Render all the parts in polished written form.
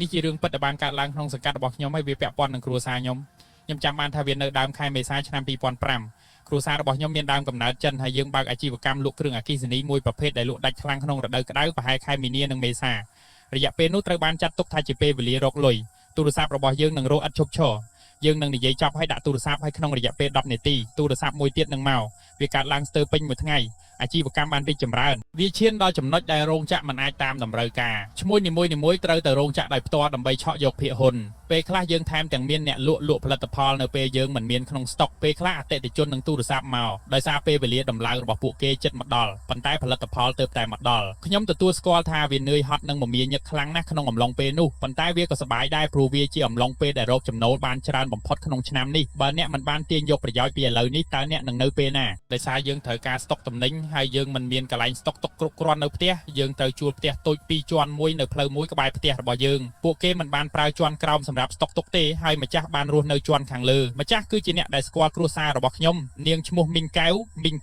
នេះជារឿងពិតដែលបានកើតឡើងក្នុងសង្កាត់របស់ខ្ញុំហើយវាពាក់ព័ន្ធនឹងគ្រួសារខ្ញុំចាំបានថាវានៅដើមខែមេសាឆ្នាំ2005គ្រួសាររបស់ខ្ញុំមានដើមកំណើតចិនហើយយើងបើកអាជីវកម្មលក់គ្រឿងអគ្គិសនីមួយប្រភេទដែលលក់ដាច់ខ្លាំងក្នុងរដូវក្តៅប្រហែលខែមីនានិងមេសារយៈពេលនោះត្រូវបានចាត់ទុកថាជាពេលវេលារកលុយទូរស័ព្ទរបស់យើងនឹងរកឥតឈប់ឈរយើងនឹងនិយាយចប់ហើយដាក់ទូរស័ព្ទឲ្យក្នុងរយៈពេល10នាទីទូរស័ព្ទមួយទៀតនឹងមកវាកាត់ឡើងស្ទើរពេញមួយថ្ងៃអាជីវកម្មបានរីកចម្រើនវាឈានដល់ចំណុចដែលរោងចក្រមិនអាចតាមតម្រូវការឈ្មោះនីមួយៗត្រូវទៅរោងចក្រដោយផ្ទាល់ដើម្បីឆក់យកភាគហ៊ុនពេលខ្លះយើងថែមទាំងមានអ្នកលក់ផលិតផលនៅពេលយើងមិនមានក្នុងស្តុកពេលខ្លះអតិថិជននឹងទូរស័ព្ទមកដោយសារពេលវេលាដំឡើងរបស់ពួកគេជិតមកដល់ប៉ុន្តែផលិតផលទើបតែមកដល់ខ្ញុំទទួលស្គាល់ថាវានឿយហត់និងមមាញឹកខ្លាំងណាស់ក្នុងអំឡុងពេលនោះប៉ុន្តែវាក៏សប្បាយដែរព្រោះវាជាអំឡុងពេលដែលរកចំណូលបានច្រើនបំផុតក្នុងឆ្នាំនេះបើអ្នកមិនបានទាញយកប្រយោជន៍ពីឥឡូវនេះតើអ្នកនឹងនៅពេលណាដោយសារយើងត្រូវការស្តុកទំនិញហើយយើងមិនមានកន្លែងស្តុកទុកគ្រប់គ្រាន់នៅផ្ទះយើងត្រូវជួលផ្ទះតូច2ជាន់មួយនៅផ្លូវមួយក្បែរផ្ទះរបស់យើងពួកគេមិនបានប្រើជាន់ក្រោមសម្រាប់ស្តុកទុកទេហើយម្ចាស់បានរស់នៅជាន់ខាងលើម្ចាស់គឺជាអ្នកដែលស្គាល់គ្រួសាររបស់ខ្ញុំនាងឈ្មោះមីង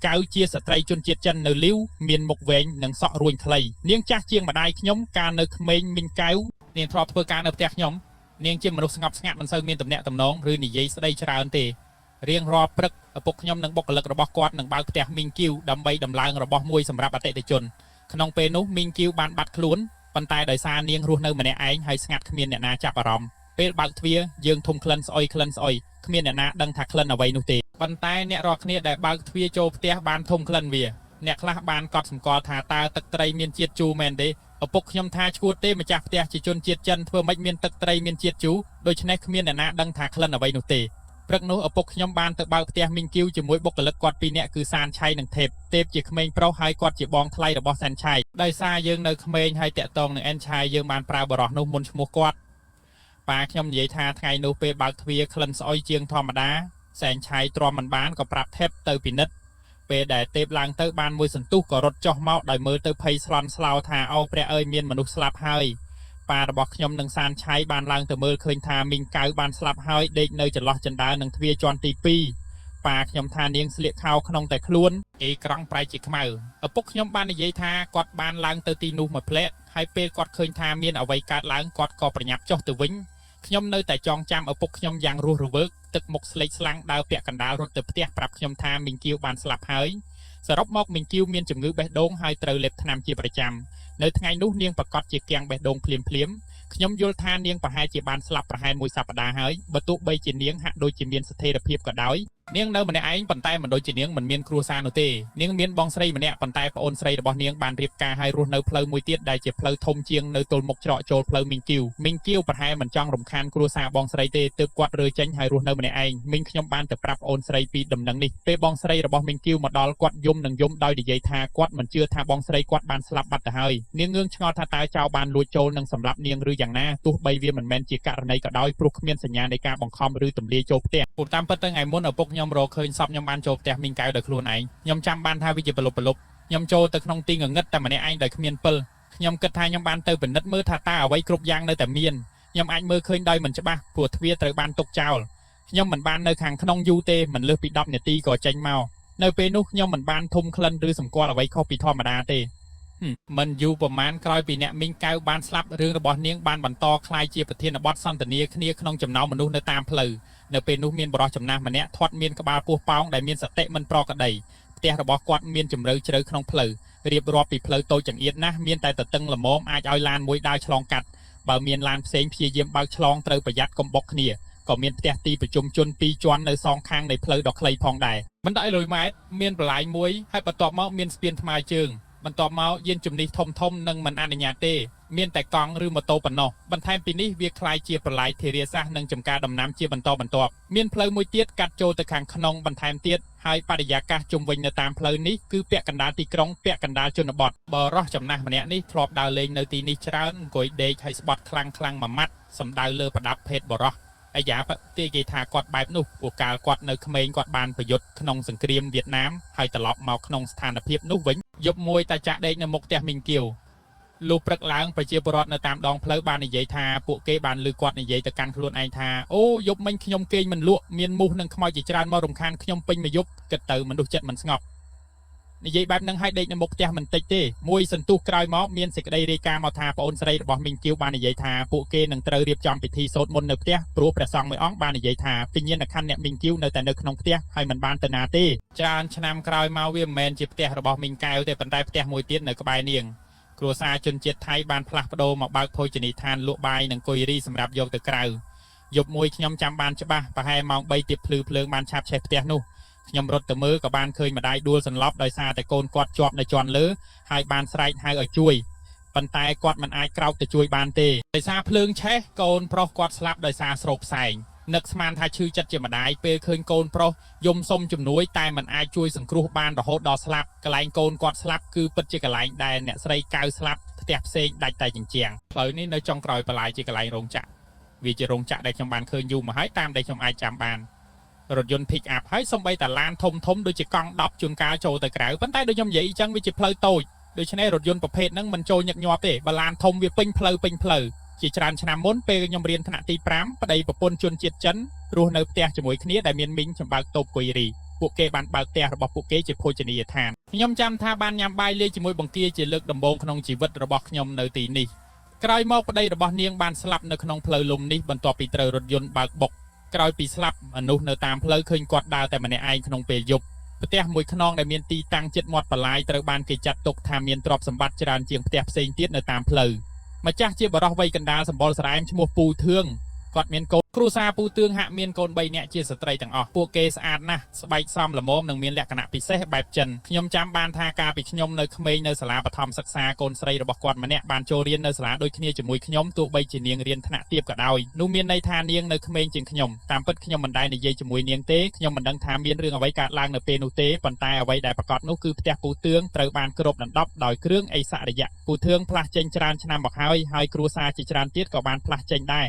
កៅជាស្ត្រីជនជាតិចិននៅលីវមានមុខវែងនិងសក់រួញខ្លីនាងចាស់ជាងម្ដាយខ្ញុំកាលនៅក្មេងមីងកៅនាងធ្លាប់ធ្វើការនៅផ្ទះខ្ញុំនាងជាមនុស្សស្ងប់ស្ងាត់មិនសូវមានទំនាក់ទំនងឬនិយាយស្ដីច្រើនទេរៀងរាល់ព្រឹកឪពុកខ្ញុំនិងបុគ្គលិករបស់គាត់នឹងបើកផ្ទះមីងគីវដើម្បីដំឡើងរបស់មួយសម្រាប់អតិថិជនក្នុងពេលនោះមីងគីវបានបាត់ខ្លួនប៉ុន្តែដោយសារនាងរស់នៅម្នាក់ឯងហើយស្ងាត់គ្មានអ្នកណាចាប់អារម្មណ៍ពេលបើកទ្វារយើងធំក្លិនស្អុយគ្មានអ្នកណាដឹងថាក្លិនអ្វីនោះទេប៉ុន្តែអ្នករាល់គ្នាដែលបើកទ្វារចូលផ្ទះបានធំក្លិនវាអ្នកខ្លះបានកត់សម្គាល់ថាតើទឹកត្រីមានជាតិជូរមែនទេឪពុកខ្ញុំថាឈួតទេម្ចាស់ផ្ទះជាជនជាតិចិនធ្វើម៉េចមានទឹកត្រីមានជាតិជូរដូច្នេះគ្មានអ្នកណាដឹងថាក្លិនអ្វីនោះទេព្រឹកនោះឪពុកខ្ញុំបានទៅបើកផ្ទះមីងគីវជាមួយបុគ្គលិកគាត់2នាក់គឺសានឆៃនិងទេពជាក្មេងប្រុសហើយគាត់ជាបងថ្លៃរបស់សានឆៃដោយសារយើងនៅក្មេងហើយតាក់ទងនឹងអែនឆៃយើងបានប្រើបរោះនោះមុនឈ្មោះគាត់ប៉ាខ្ញុំនិយាយថាថ្ងៃនោះពេលបើកទ្វារក្លិនស្អុយជាងធម្មតាសែងឆៃទ្រាំមិនបានក៏ប្រាប់ទេពទៅពិនិត្យពេលដែលទេពឡើងទៅបានមួយសន្ទុះក៏រត់ចុះមកដោយមើលទៅភ័យស្លន់ស្លោថាអូព្រះអើយមានមនុស្សស្លាប់ហើយប៉ារបស់ខ្ញុំនិងសានឆៃបានឡើងទៅមើលឃើញថាមីងកៅបានស្លាប់ហើយដេកនៅចន្លោះជណ្ដើរនឹងទ្វារជាន់ទី2ប៉ាខ្ញុំថានាងស្លៀកខោក្នុងតែខ្លួនអេក្រង់ប្រែជាខ្មៅឪពុកខ្ញុំបាននិយាយថាគាត់បានឡើងទៅទីនោះមួយផ្លែកហើយពេលគាត់ឃើញថាមានអ្វីកើតឡើងគាត់ក៏ប្រញាប់ចុះទៅវិញខ្ញុំនៅតែចងចាំឪពុកខ្ញុំយ៉ាងរស់រវើកទឹកមុខស្លេកស្លាំងដើរពាក់កណ្ដាលរត់ទៅផ្ទះប្រាប់ខ្ញុំថាមីងគីវបានស្លាប់ហើយសរុបមកមីងគីវមានជំងឺបេះដូងហើយត្រូវលេបថ្នាំជាប្រចាំនៅថ្ងៃនោះនាងប្រកាសជាគាំងបេះដូងភ្លាមខ្ញុំយល់ថានាងប្រហែលជាបានស្លាប់ប្រហែលមួយសប្តាហ៍ហើយបើទោះបីជានាងហាក់ដូចជាមានស្ថិរភាពក៏ដោយនាងនៅម្នាក់ឯងប៉ុន្តែមិនដូចជានាងមិនមានគ្រួសារនោះទេនាងមានបងស្រីម្នាក់ប៉ុន្តែប្អូនស្រីរបស់នាងបានរៀបការហើយរស់នៅផ្លូវមួយទៀតដែលជាផ្លូវធំជាងនៅទល់មុខច្រកចូលផ្លូវមីងគីវប្រហែលមិនចង់រំខានគ្រួសារបងស្រីទេទើបគាត់រើចេញហើយរស់នៅម្នាក់ឯងមីងខ្ញុំបានទៅប្រាប់ប្អូនស្រីពីដំណឹងនេះពេលបងស្រីរបស់មីងគីវមកដល់គាត់យំដោយនិយាយថាគាត់មិនជឿថាបងស្រីគាត់បានស្លាប់បាត់ទៅហើយនាងងឿងឆ្ងល់ថាតើចៅបានលួចចូលនិងសម្លាប់នាងឬយ៉ាងណាទោះបីវាមិនមែនជាករណីក៏ដោយព្រោះគ្មានសញ្ញានៃការបង្ខំឬទម្លាយចូលផ្ទះពុតតាមពិតទៅថ្ងៃមុនឪពុកខ្ញុំរកឃើញសពខ្ញុំបានចូលផ្ទះមីងកៅដោយខ្លួនឯងខ្ញុំចាំបានថាវាជាប្រលប់ខ្ញុំចូលទៅក្នុងទីងងឹតតែម្នាក់ឯងដោយគ្មានពិលខ្ញុំគិតថាខ្ញុំបានទៅពិនិត្យមើលថាតើអ្វីគ្រប់យ៉ាងនៅតែមានខ្ញុំអាចមើលឃើញដោយមិនច្បាស់ព្រោះទ្វារត្រូវបានទុកចោលខ្ញុំមិនបាននៅខាងក្នុងយូរទេមិនលើសពី10នាទីក៏ចេញមកនៅពេលនោះខ្ញុំមិនបានធំក្លិនឬសម្គាល់អ្វីខុសពីធម្មតាទេមិនយូរប្រមាណក្រោយពីអ្នកមីងកៅបានស្លាប់រឿងរបស់នាងបានបន្តคล้ายជាប្រធានបទសន្ទនាគ្នាក្នុងចំណោមមនុស្សនៅតាមផ្លូវនៅពេលនោះមានបរិសុទ្ធចំណាស់ម្នាក់ធាត់មានក្បាលពោះប៉ោងដែលមានសតិមិនប្រក្រតីផ្ទះរបស់គាត់មានជម្រៅជ្រៅក្នុងផ្លូវរៀបរាប់ពីផ្លូវតូចចង្អៀតណាស់មានតែទទឹងល្មមអាចឲ្យឡានមួយដើរឆ្លងកាត់បើមានឡានផ្សេងព្យាយាមបើកឆ្លងត្រូវប្រយ័ត្នកុំបុកគ្នាក៏មានផ្ទះទីប្រជុំជន2ជាន់នៅសងខាងនៃផ្លូវដ៏ខ្លីផងដែរមិនដល់100ម៉ែត្រមានបន្លាយមួយហើយបន្ទាប់មកមានស្ពានថ្មើរជើងបន្ទាប់មកយានជំនិះធំនឹងមិនអនុញ្ញាតទេមានតែកង់ឬម៉ូតូប៉ុណ្ណោះបន្ថែមពីនេះវាคล้ายជាប្រឡាយធារាសាស្ត្រនិងចំការដំណាំជាបន្តបន្ទាប់មានផ្លូវមួយទៀតកាត់ចូលទៅខាងក្នុងបន្ថែមទៀតហើយបរិយាកាសជុំវិញនៅតាមផ្លូវនេះគឺពាក់កណ្ដាលទីក្រុងពាក់កណ្ដាលជនបទបរោះចំណាស់ម្នាក់នេះធ្លាប់ដើរលេងនៅទីនេះច្រើនអង្គុយដេកហើយស្បត់ខ្លាំងមួយម៉ាត់សំដៅលើប្រដាប់ភេទបរោះអាយ៉ាទេគេថាគាត់បែបនោះព្រោះកាលគាត់នៅក្មេងគាត់បានប្រយុទ្ធក្នុងសង្គ្រាមវៀតណាមហើយត្រឡប់មកក្នុងស្ថានភាពនោះវិញយប់មួយតាចាក់ដេកនៅមុខផ្ទះមីងគីវលុះព្រឹកឡើងប្រជាពលរដ្ឋនៅតាមដងផ្លូវបាននិយាយថាពួកគេបានឮគាត់និយាយទៅកាន់ខ្លួនឯងថាអូយប់មិញខ្ញុំគេងមិនលក់មានមូសនិងខ្មោចជាច្រើនមករំខានខ្ញុំពេញមួយយប់គិតទៅមនុស្សចិត្តមិនស្ងប់ និយាយបែបនឹងឲ្យដេកនៅមុខផ្ទះមិនតិចទេមួយសន្ទុះក្រោយមកមានសេចក្តីរាយការណ៍មកថាប្អូនស្រីរបស់មីងគៀវបាននិយាយថាពួកគេនឹងត្រូវរៀបចំពិធីសូត្រមន្តនៅផ្ទះព្រោះព្រះសង្ឃមួយអង្គបាននិយាយថាវិញ្ញាណក្ខន្ធអ្នកមីងគៀវនៅតែនៅក្នុងផ្ទះហើយមិនបានទៅណាទេច្រើនឆ្នាំក្រោយមកវាមិនមែនជាផ្ទះរបស់មីងកែវទេប៉ុន្តែផ្ទះមួយទៀតនៅក្បែរនាងគ្រួសារជនជាតិថៃបានផ្លាស់ប្ដូរមកបើកភោជនីយដ្ឋានលក់បាយនិងគុយរីសម្រាប់យកទៅក្រៅយប់មួយខ្ញុំចាំបានច្បាស់ប្រហែលម៉ោង3ទៀបភ្លឺភ្លើងបានឆាបឆេះផ្ទះនោះខ្ញុំរត់ទៅមើលក៏បានឃើញម្ដាយដួលសន្លប់ដោយសារតែកូនគាត់ជាប់នៅជាន់លើហើយបានស្រែកហៅឲ្យជួយប៉ុន្តែគាត់មិនអាចក្រោកទៅជួយបានទេដោយសារភ្លើងឆេះកូនប្រុសគាត់ស្លាប់ដោយសារស្រោបផ្សែងនឹកស្មានថាឈឺចិត្តជាម្ដាយពេលឃើញកូនប្រុសយំសុំជំនួយតែមិនអាចជួយសង្គ្រោះបានរហូតដល់ស្លាប់កន្លែងកូនគាត់ស្លាប់គឺពិតជាកន្លែងដែលអ្នកស្រីកៅស្លាប់ផ្ទះផ្សេងដាច់តែជញ្ជាំងផ្លូវនេះនៅចុងក្រោយបន្លាយជាកន្លែងរោងចក្រវាជារោងចក្រដែលខ្ញុំបានឃើញយូរមកហើយតាមដែលខ្ញុំអាចចាំបានរថយន្ត pick up ហើយសំបីតាឡានធំដូចជាកង់10ជួនកាលចូលទៅក្រៅប៉ុន្តែដូចខ្ញុំនិយាយអញ្ចឹងវាជាផ្លូវតូចដូច្នេះរថយន្តប្រភេទហ្នឹងមិនចូលញឹកញាប់ទេបើឡានធំវាពេញផ្លូវជាច្រើនឆ្នាំមុនពេលខ្ញុំរៀនថ្នាក់ទី5ប្តីប្រពន្ធជនជាតិចិនរស់នៅផ្ទះជាមួយគ្នាដែលមានមីងចំបើកតូបគុយរីពួកគេបានបើកផ្ទះរបស់ពួកគេជាភោជនីយដ្ឋានខ្ញុំចាំថាបានញ៉ាំបាយលាយជាមួយបង្គាជាលើកដំបូងក្នុងជីវិតរបស់ខ្ញុំនៅទីនេះក្រោយមកប្តីរបស់នាងបានស្លាប់នៅក្នុងផ្លូវលំនេះបន្ទាប់ពីត្រូវរថយន្តបើកបុកក្រោយពីស្លាប់មនុស្សនៅតាមផ្លូវឃើញគាត់ដើរតែម្នាក់ឯងក្នុងពេលយប់ផ្ទះមួយខ្នងដែលមានទីតាំងជិតមាត់បន្លាយត្រូវបានគេចាត់ទុកថាមានទ្រព្យសម្បត្តិច្រើនជាងផ្ទះផ្សេងទៀតនៅតាមផ្លូវម្ចាស់ជាបរិសុទ្ធវ័យកណ្ដាលសម្បុរស្រែមឈ្មោះពូធឿងគាត់មានកូនគ្រួសារពូទឿងហាក់មានកូន3នាក់ជាស្ត្រីទាំងអស់ពួកគេស្អាតណាស់ស្បែកសមល្មមនិងមានលក្ខណៈពិសេសបែបចិនខ្ញុំចាំបានថាកាលពីខ្ញុំនៅក្មេងនៅសាលាបឋមសិក្សាកូនស្រីរបស់គាត់ម្នាក់បានចូលរៀននៅសាលាដូចគ្នាជាមួយខ្ញុំទោះបីជានាងរៀនថ្នាក់ទាបក៏ដោយនោះមានន័យថានាងនៅក្មេងជាងខ្ញុំតាមពិតខ្ញុំមិនដែលនិយាយជាមួយនាងទេខ្ញុំមិនដឹងថាមានរឿងអ្វីកើតឡើងនៅពេលនោះទេប៉ុន្តែអ្វីដែលប្រកាសនោះគឺផ្ទះពូទឿងត្រូវបានគ្របដណ្ដប់ដោយគ្រឿងអេសរិយៈពូទឿងផ្លាស់ចេញច្រើនឆ្នាំមកហើយគ្រួសារជាច្រើនទៀតក៏បានផ្លាស់ចេញដែរ